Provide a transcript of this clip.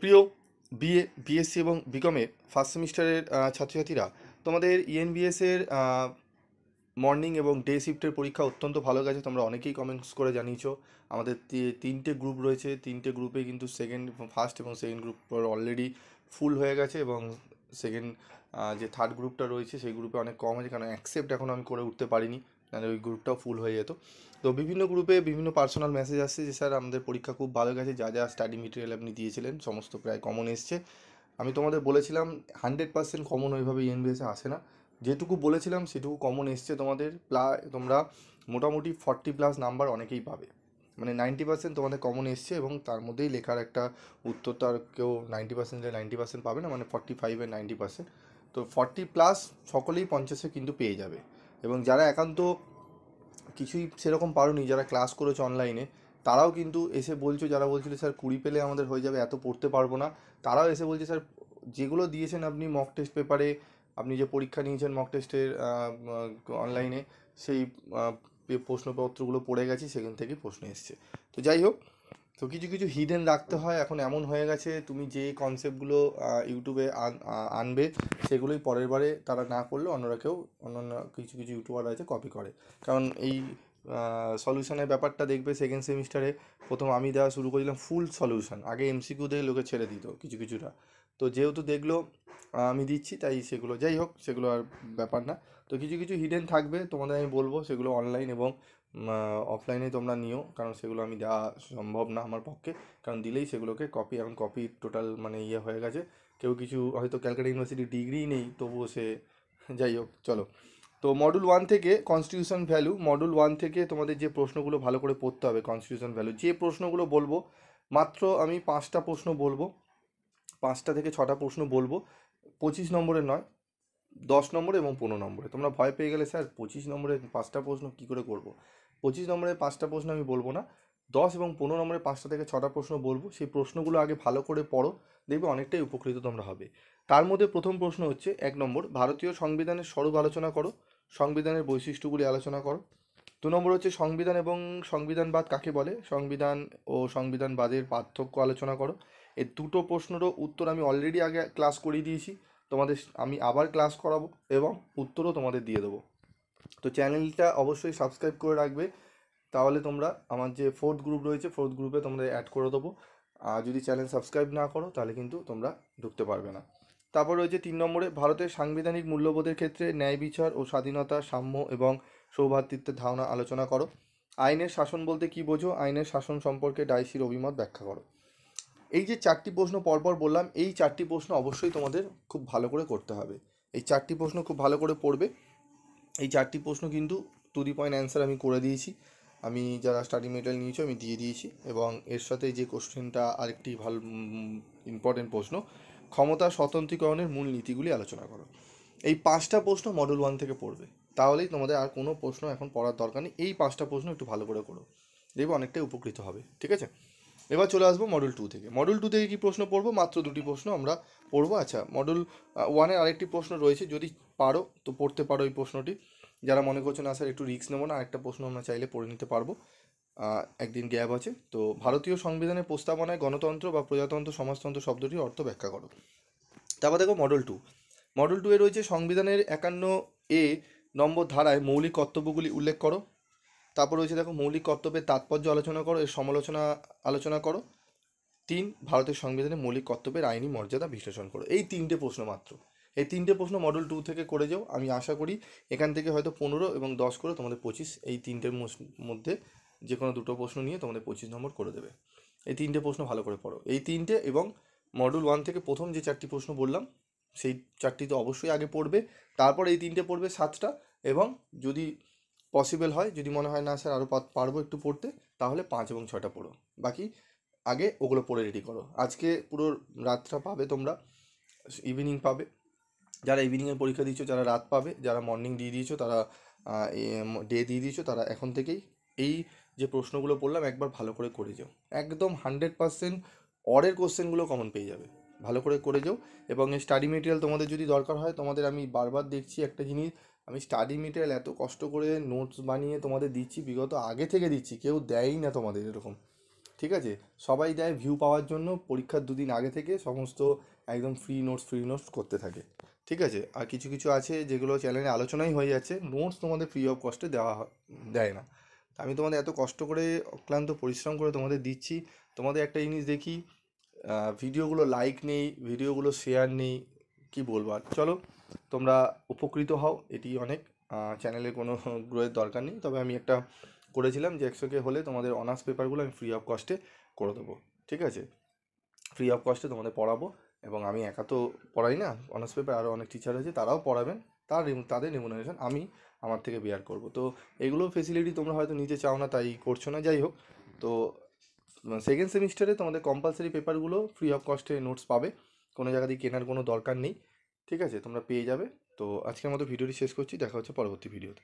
প্রিয় BA BSc এবং বিকমের first সেমিস্টারের ছাত্রছাত্রীরা, তোমাদের ইএনবিএসের মর্নিং এবং ডে শিফটের পরীক্ষা অত্যন্ত ভালো গেছে। তোমরা অনেকেই কমেন্টস করে জানিয়েছো। আমাদের তিনটে গ্রুপ রয়েছে, তিনটে গ্রুপে কিন্তু ফার্স্ট এবং সেকেন্ড গ্রুপ অলরেডি ফুল হয়ে গেছে, এবং সেকেন্ড যে থার্ড গ্রুপটা রয়েছে সেই গ্রুপে অনেক কম আছে, কারণ অ্যাকসেপ্ট এখন আমি করে উঠতে পারিনি, নাহলে ওই গ্রুপটাও ফুল হয়ে যেত। তো বিভিন্ন গ্রুপে বিভিন্ন পার্সোনাল মেসেজ আসছে যে স্যার আমাদের পরীক্ষা খুব ভালো গেছে, যা যা স্টাডি মেটেরিয়াল আপনি দিয়েছিলেন সমস্ত প্রায় কমন এসছে। আমি তোমাদের বলেছিলাম 100% কমন ওইভাবে ইএনবিএসে আসে না, যেটুকু বলেছিলাম সেটুকু কমন এসছে তোমাদের। তোমরা মোটামুটি 40+ নাম্বার অনেকেই পাবে, মানে 90% তোমাদের কমন এসছে, এবং তার মধ্যেই লেখার একটা উত্তর। তো আর কেউ 90% 90% পাবে না, মানে 45 এর 90%। তো 40+ সকলেই 50-এ কিন্তু পেয়ে যাবে। এবং যারা একান্ত কিছুই সেরকম পারোনি, যারা ক্লাস করেছো অনলাইনে, তারাও কিন্তু এসে বলছো, যারা বলছিল স্যার 20 পেলে আমাদের হয়ে যাবে, এত পড়তে পারবো না, তারাও এসে বলছে স্যার যেগুলো দিয়েছেন আপনি মক টেস্ট পেপারে, আপনি যে পরীক্ষা নিয়েছেন মক টেস্টের অনলাইনে, সেই প্রশ্নপত্রগুলো পড়ে গেছি, সেখান থেকেই প্রশ্ন এসছে। তো যাই হোক, তো কিছু কিছু হিডেন রাখতে হয়। এখন এমন হয়ে গেছে, তুমি যে কনসেপ্টগুলো ইউটিউবে আনবে, সেগুলোই পরের বারে তারা না করলে অন্যরা কেউ অন্যান্য কিছু কিছু ইউটিউবার আছে কপি করে। কারণ এই সলিউশনের ব্যাপারটা দেখবে সেকেন্ড সেমিস্টারে প্রথম আমি দেওয়া শুরু করেছিলাম ফুল সলিউশন, আগে এমসিকিউ দিয়ে লোকে ছেড়ে দিত কিছু কিছুটা। তো যেহেতু দেখলো আমি দিচ্ছি, তাই সেগুলো, যাই হোক, সেগুলো আর ব্যাপার না। তো কিছু কিছু হিডেন থাকবে, তোমাদের আমি বলবো সেগুলো অনলাইন এবং অফলাইনে তোমরা নিও, কারণ সেগুলো আমি দেওয়া সম্ভব না আমার পক্ষে, কারণ দিলেই সেগুলোকে কপি, এখন কপি টোটাল মানে হয়ে গেছে। কেউ কিছু হয়তো ক্যালকাটা ইউনিভার্সিটি ডিগ্রি নেই, তবুও সে, যাই হোক, চলো। তো মডুল 1 থেকে কনস্টিটিউশন ভ্যালু, মডুল 1 থেকে তোমাদের যে প্রশ্নগুলো ভালো করে পড়তে হবে কনস্টিটিউশন ভ্যালু, যে প্রশ্নগুলো বলবো, মাত্র আমি 5টা প্রশ্ন বলবো, 5টা থেকে 6টা প্রশ্ন বলবো, 25 নম্বরের নয়, 10 নম্বরে এবং 15 নম্বরে। তোমরা ভয় পেয়ে গেলে স্যার 25 নম্বরে 5টা প্রশ্ন কী করে করব, 25 নম্বরে 5টা প্রশ্ন আমি বলবো না, 10 এবং 15 নম্বরে 5টা থেকে 6টা প্রশ্ন বলবো। সেই প্রশ্নগুলো আগে ভালো করে পড়ো, দেখবে অনেকটাই উপকৃত তোমরা হবে। তার মধ্যে প্রথম প্রশ্ন হচ্ছে 1 নম্বর, ভারতীয় সংবিধানের স্বরূপ আলোচনা করো, সংবিধানের বৈশিষ্ট্যগুলি আলোচনা করো। 2 নম্বর হচ্ছে সংবিধান এবং সংবিধানবাদ কাকে বলে, সংবিধান ও সংবিধানবাদের পার্থক্য আলোচনা করো। এই দুটো প্রশ্নেরও উত্তর আমি অলরেডি আগে ক্লাস করিয়ে দিয়েছি, তোমাদের আমি আবার ক্লাস করাবো এবং উত্তরও তোমাদের দিয়ে দেবো। তো চ্যানেলটা অবশ্যই সাবস্ক্রাইব করে রাখবে, তাহলে তোমরা আমার যে ফোর্থ গ্রুপ রয়েছে, ফোর্থ গ্রুপে তোমাদের অ্যাড করে দেবো। আর যদি চ্যানেল সাবস্ক্রাইব না করো তাহলে কিন্তু তোমরা ঢুকতে পারবে না। তারপর রয়েছে 3 নম্বরে, ভারতের সাংবিধানিক মূল্যবোধের ক্ষেত্রে ন্যায় বিচার ও স্বাধীনতা, সাম্য এবং সৌভ্রাতৃত্বের ধারণা আলোচনা করো। আইনের শাসন বলতে কী বোঝো, আইনের শাসন সম্পর্কে ডাইসির অভিমত ব্যাখ্যা করো। এই যে 4টি প্রশ্ন পরপর বললাম, এই 4টি প্রশ্ন অবশ্যই তোমাদের খুব ভালো করে করতে হবে। এই 4টি প্রশ্ন খুব ভালো করে পড়বে। এই 4টি প্রশ্ন কিন্তু টু দি পয়েন্ট অ্যান্সার আমি করে দিয়েছি, আমি যারা স্টাডি মেটেরিয়াল নিয়েছো আমি দিয়ে দিয়েছি। এবং এর সাথে যে কোশ্চেনটা আরেকটি ভালো ইম্পর্টেন্ট প্রশ্ন, ক্ষমতা স্বতন্ত্রীকরণের মূল নীতিগুলি আলোচনা করো। এই 5টা প্রশ্ন মডেল 1 থেকে পড়বে, তাহলেই তোমাদের আর কোনো প্রশ্ন এখন পড়ার দরকার নেই। এই 5টা প্রশ্ন একটু ভালো করে করো, দেখবে অনেকটাই উপকৃত হবে, ঠিক আছে। এবার চলে আসবো মডেল 2 থেকে। মডেল 2 থেকে কী প্রশ্ন পড়বো, মাত্র 2টি প্রশ্ন আমরা পড়বো। আচ্ছা, মডেল 1-এর আরেকটি প্রশ্ন রয়েছে, যদি পারো তো পড়তে পারো এই প্রশ্নটি। যারা মনে করছো না স্যার একটু রিস্ক নেবো না, আরেকটা প্রশ্ন আমরা চাইলে পড়ে নিতে পারবো, একদিন গ্যাপ আছে। তো ভারতীয় সংবিধানের প্রস্তাবনায় গণতন্ত্র বা প্রজাতন্ত্র সমাজতন্ত্র শব্দটির অর্থ ব্যাখ্যা করো। তারপর দেখো মডেল 2। মডেল 2-এ রয়েছে সংবিধানের 51A নম্বর ধারায় মৌলিক কর্তব্যগুলি উল্লেখ করো। তারপর রয়েছে দেখো মৌলিক কর্তব্যের তাৎপর্য আলোচনা করো, এর সমালোচনা আলোচনা করো। 3, ভারতের সংবিধানে মৌলিক কর্তব্যের আইনি মর্যাদা বিশ্লেষণ করো। এই 3টে প্রশ্ন মাত্র, এই 3টে প্রশ্ন মডেল 2 থেকে করে যাও। আমি আশা করি এখান থেকে হয়তো 15 এবং 10 করে তোমাদের 25, এই 3টের মধ্যে যে কোনো দুটো প্রশ্ন নিয়ে তোমাদের 25 নম্বর করে দেবে। এই 3টে প্রশ্ন ভালো করে পড়ো, এই 3টে, এবং মডেল 1 থেকে প্রথম যে 4টি প্রশ্ন বললাম সেই 4টি তো অবশ্যই আগে পড়বে, তারপর এই 3টে পড়বে 7টা, এবং যদি পসিবল হয়, যদি মনে হয় না স্যার আরও পারবো একটু পড়তে, তাহলে 5 এবং 6টা পড়ো। বাকি আগে ওগুলো পড়ে রেডি করো। আজকে পুরো রাতটা পাবে তোমরা, ইভিনিং পাবে। যারা ইভিনিংয়ে পরীক্ষা দিচ্ছ, যারা রাত পাবে, যারা মর্নিং দিয়ে দিয়েছো, তারা ডে দিয়ে দিয়েছো, তারা এখন থেকেই এই যে প্রশ্নগুলো বললাম একবার ভালো করে করে যাও। একদম 100% অরের কোশ্চেনগুলো কমন পেয়ে যাবে, ভালো করে করে যাও। এবং এই স্টাডি মেটেরিয়াল তোমাদের যদি দরকার হয়, তোমাদের আমি বারবার দেখছি একটা জিনিস, আমি স্টাডি মেটেরিয়াল এত কষ্ট করে নোটস বানিয়ে তোমাদের দিচ্ছি, বিগত আগে থেকে দিচ্ছি, কেউ দেয়ই না তোমাদের এরকম, ঠিক আছে? সবাই দেয় ভিউ পাওয়ার জন্য, পরীক্ষার দুদিন আগে থেকে সমস্ত একদম ফ্রি নোটস করতে থাকে। ঠিক আছে? আর কিছু কিছু আছে যেগুলো চ্যানেলে আলোচনাই হয়ে যাচ্ছে, নোটস তোমাদের ফ্রি অফ কস্টে দেয় না। তা আমি তোমাদের এত কষ্ট করে অক্লান্ত পরিশ্রম করে তোমাদের দিচ্ছি, তোমাদের একটা জিনিস দেখি, ভিডিওগুলো লাইক নেই, ভিডিওগুলো শেয়ার নেই, কি বলবো আর। চলো, তোমরা উপকৃত হও, এটি অনেক। চ্যানেলে কোনো গ্রোয়ের দরকার নেই, তবে আমি একটা করেছিলাম যে 100K হলে তোমাদের অনার্স পেপারগুলো আমি ফ্রি অফ কস্টে করে দেবো। ঠিক আছে? ফ্রি অফ কস্টে তোমাদের পড়াবো, এবং আমি একা তো পড়াই না, অনার্স পেপার আরও অনেক টিচার আছে, তারাও পড়াবেন। তাদের রেমুনারেশন আমি আমার থেকে বেয়ার করব। তো এগুলো ফেসিলিটি তোমরা হয়তো নিতে চাও না, তাই করছো না, যাই হোক। তো সেকেন্ড সেমিস্টারে তোমাদের কম্পালসারি পেপারগুলো ফ্রি অফ কস্টে নোটস পাবে, কোনো জায়গা দিয়ে কেনার কোনো দরকার নেই। ঠিক আছে? তোমরা পেয়ে যাবে। তো আজকের মতো ভিডিওটি শেষ করছি, দেখা হচ্ছে পরবর্তী ভিডিওতে।